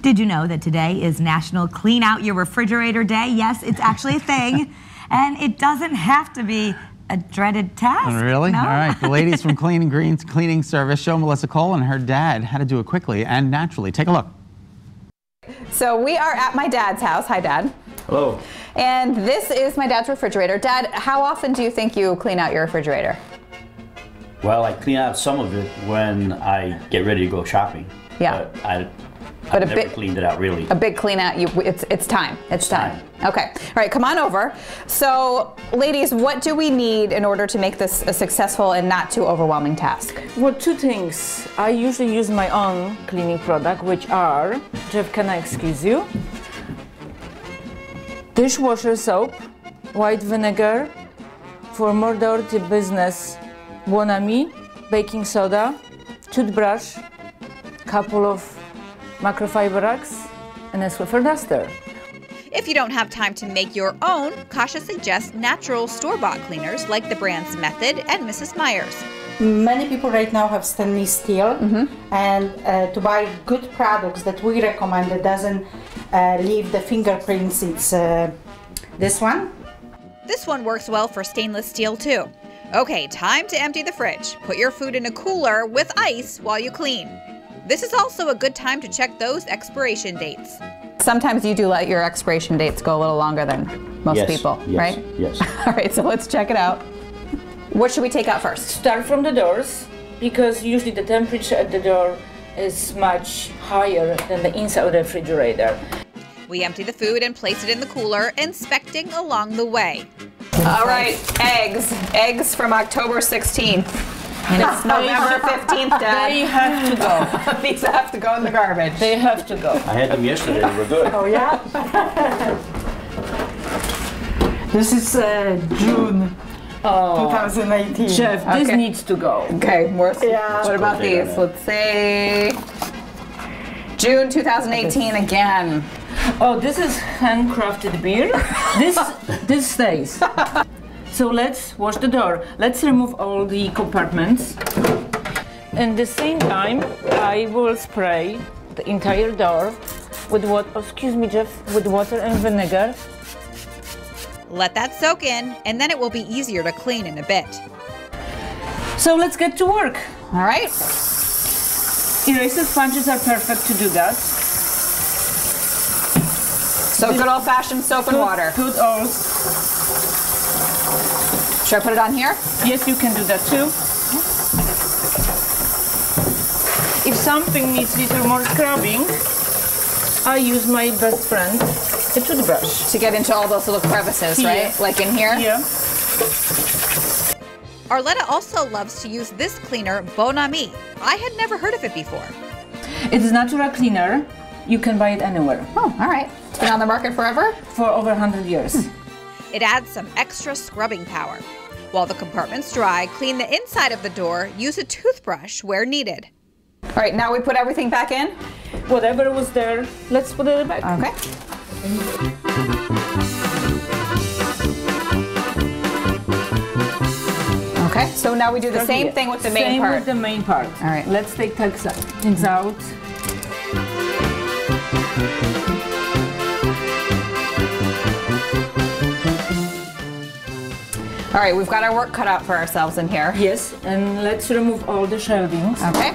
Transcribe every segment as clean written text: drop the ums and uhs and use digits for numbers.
Did you know that today is National Clean Out Your Refrigerator Day? Yes, it's actually a thing, and it doesn't have to be a dreaded task. Really? No? All right. The ladies from Clean & Green's cleaning service show Melissa Cole and her dad how to do it quickly and naturally. Take a look. So we are at my dad's house. Hi, Dad. Hello. And this is my dad's refrigerator. Dad, how often do you think you clean out your refrigerator? Well, I clean out some of it when I get ready to go shopping. Yeah. But I've never cleaned it out really. A big clean out, it's time. It's time. Okay. All right, come on over. So, ladies, what do we need in order to make this a successful and not too overwhelming task? Well, two things. I usually use my own cleaning product, which are, Jeff, can I excuse you? Dishwasher soap, white vinegar, for more dirty business, Bon Ami, baking soda, toothbrush, couple of microfiber rags, and a Swiffer duster. If you don't have time to make your own, Kasia suggests natural store-bought cleaners like the brands Method and Mrs. Meyer's. Many people right now have stainless steel, and to buy good products that we recommend that doesn't leave the fingerprints, it's this one. This one works well for stainless steel too. Okay, time to empty the fridge. Put your food in a cooler with ice while you clean. This is also a good time to check those expiration dates. Sometimes you do let your expiration dates go a little longer than most people, right? Yes. All right, so let's check it out. What should we take out first? Start from the doors, because usually the temperature at the door is much higher than the inside of the refrigerator. We empty the food and place it in the cooler, inspecting along the way. All right, eggs. Eggs from October 16th. And it's November 15th, Dad. They have to go. These have to go in the garbage. They have to go. I had them yesterday, they were good. Oh yeah? This is June 2018. Jeff, this needs to go. Okay, Yeah. what about these? Let's say June 2018 again. Oh, this is handcrafted beer. This stays. So let's wash the door. Let's remove all the compartments. At the same time, I will spray the entire door with what? Oh, excuse me, Jeff, with water and vinegar. Let that soak in, and then it will be easier to clean in a bit. So let's get to work. All right. Eraser sponges are perfect to do that. So good old-fashioned soap and water. Good old. Should I put it on here? Yes, you can do that too. If something needs a little more scrubbing, I use my best friend, a toothbrush. To get into all those little crevices, right? Like in here? Yeah. Arletta also loves to use this cleaner, Bon Ami. I had never heard of it before. It is natural cleaner. You can buy it anywhere. Oh, all right. It's been on the market forever? For over 100 years. It adds some extra scrubbing power. While the compartment's dry, clean the inside of the door. Use a toothbrush where needed. All right, now we put everything back in? Whatever was there, let's put it back. Okay. Okay, so now we do the same thing with the main part. Same with the main part. All right. Let's take things out. All right, we've got our work cut out for ourselves in here. Yes, and let's remove all the shelvings. Okay.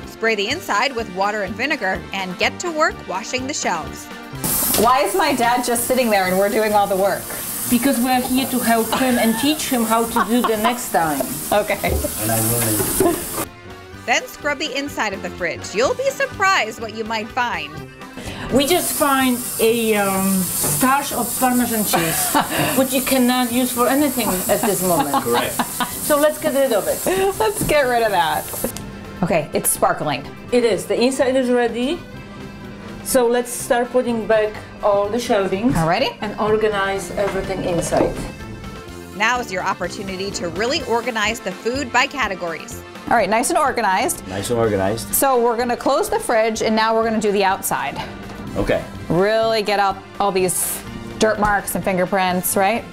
Spray the inside with water and vinegar and get to work washing the shelves. Why is my dad just sitting there and we're doing all the work? Because we're here to help him and teach him how to do the next time. Okay. And I'm willing. Then scrub the inside of the fridge. You'll be surprised what you might find. We just find a stash of Parmesan cheese, which you cannot use for anything at this moment. Correct. So let's get rid of it. Let's get rid of that. Okay, it's sparkling. It is. The inside is ready. So let's start putting back all the shelvings. All righty. And organize everything inside. Now is your opportunity to really organize the food by categories. All right, nice and organized. Nice and organized. So we're gonna close the fridge and now we're gonna do the outside. Okay. Really get out all these dirt marks and fingerprints, right?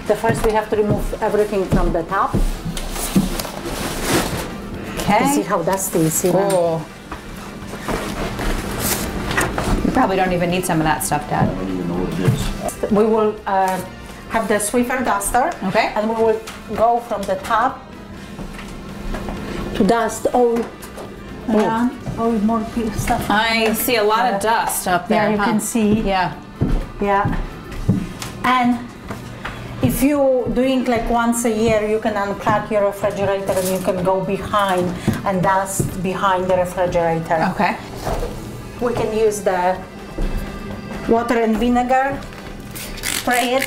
The first we have to remove everything from the top. Okay. See how dusty it is. Oh. probably don't even need some of that stuff, Dad. I don't even know what it is. We will have the Swiffer duster. Okay. And we will go from the top to dust all around, all more stuff. I see a lot of dust up there. There you can see. Yeah. Yeah. And if you're doing like once a year, you can unplug your refrigerator and you can go behind and dust behind the refrigerator. Okay. We can use the water and vinegar, spray it,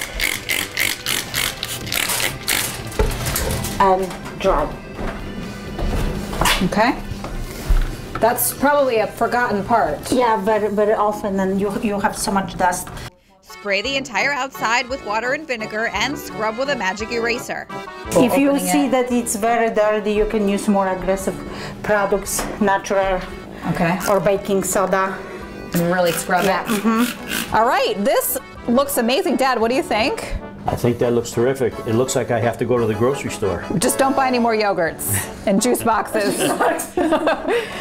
and dry. Okay. That's probably a forgotten part. Yeah, very, very often, and you have so much dust. Spray the entire outside with water and vinegar and scrub with a magic eraser. If you opening see it. that it's very dirty, you can use more aggressive products, natural Okay. or baking soda. And really scrub Yeah. it. All right. This looks amazing, Dad. What do you think? I think that looks terrific. It looks like I have to go to the grocery store. Just don't buy any more yogurts and juice boxes.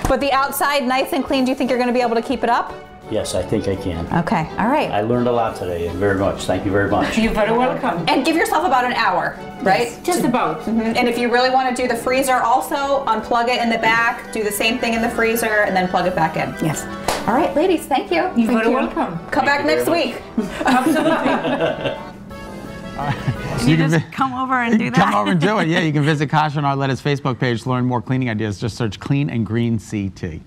But the outside nice and clean, do you think you're going to be able to keep it up? Yes, I think I can. Okay, all right. I learned a lot today, very much. Thank you very much. You're very welcome. And give yourself about an hour, right? Just about. And if you really want to do the freezer also, unplug it in the back, do the same thing in the freezer, and then plug it back in. Yes. All right, ladies, thank you. You're very welcome. Come back Thank you next very week. Absolutely. You can just vi- come over and do that. Come over and do it. Yeah, you can visit Kasha and Arletta's Facebook page to learn more cleaning ideas. Just search Clean and Green CT.